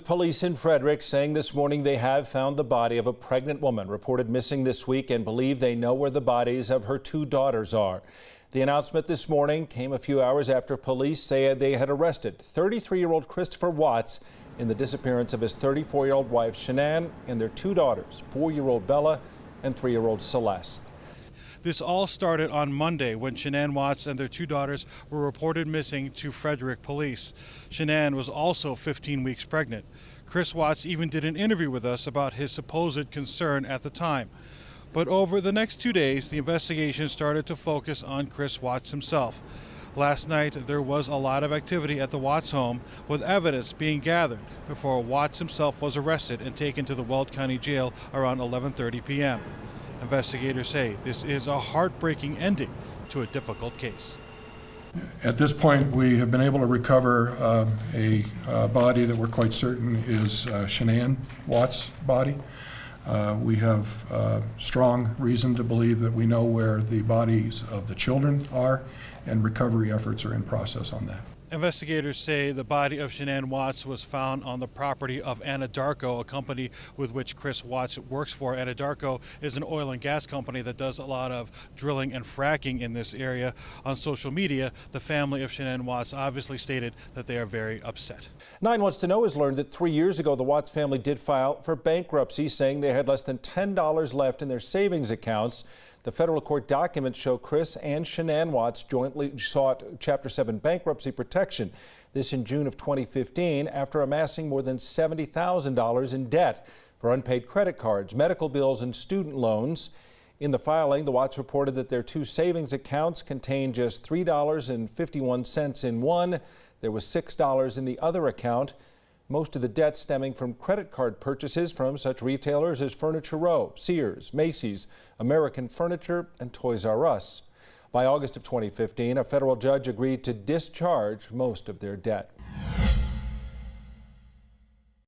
police in Frederick saying this morning they have found the body of a pregnant woman reported missing this week and believe they know where the bodies of her two daughters are. The announcement this morning came a few hours after police say they had arrested 33-year-old Christopher Watts in the disappearance of his 34-year-old wife Shanann and their two daughters, 4-year-old Bella and 3-year-old Celeste. This all started on Monday when Shanann Watts and their two daughters were reported missing to Frederick police. Shanann was also 15 weeks pregnant. Chris Watts even did an interview with us about his supposed concern at the time. But over the next 2 days, the investigation started to focus on Chris Watts himself. Last night, there was a lot of activity at the Watts home, with evidence being gathered before Watts himself was arrested and taken to the Weld County Jail around 11:30 p.m. Investigators say this is a heartbreaking ending to a difficult case. At this point, we have been able to recover a body that we're quite certain is Shanann Watts' body. We have strong reason to believe that we know where the bodies of the children are, and recovery efforts are in process on that. Investigators say the body of Shanann Watts was found on the property of Anadarko, a company with which Chris Watts works for. Anadarko is an oil and gas company that does a lot of drilling and fracking in this area. On social media, the family of Shanann Watts obviously stated that they are very upset. 9 Wants to Know has learned that 3 years ago the Watts family did file for bankruptcy, saying they had less than $10 left in their savings accounts. The federal court documents show Chris and Shanann Watts jointly sought Chapter 7 bankruptcy protection. This in June of 2015 after amassing more than $70,000 in debt for unpaid credit cards, medical bills, and student loans. In the filing, the Watts reported that their two savings accounts contained just $3.51 in one. There was $6 in the other account. Most of the debt stemming from credit card purchases from such retailers as Furniture Row, Sears, Macy's, American Furniture, and Toys R Us. By August of 2015, a federal judge agreed to discharge most of their debt.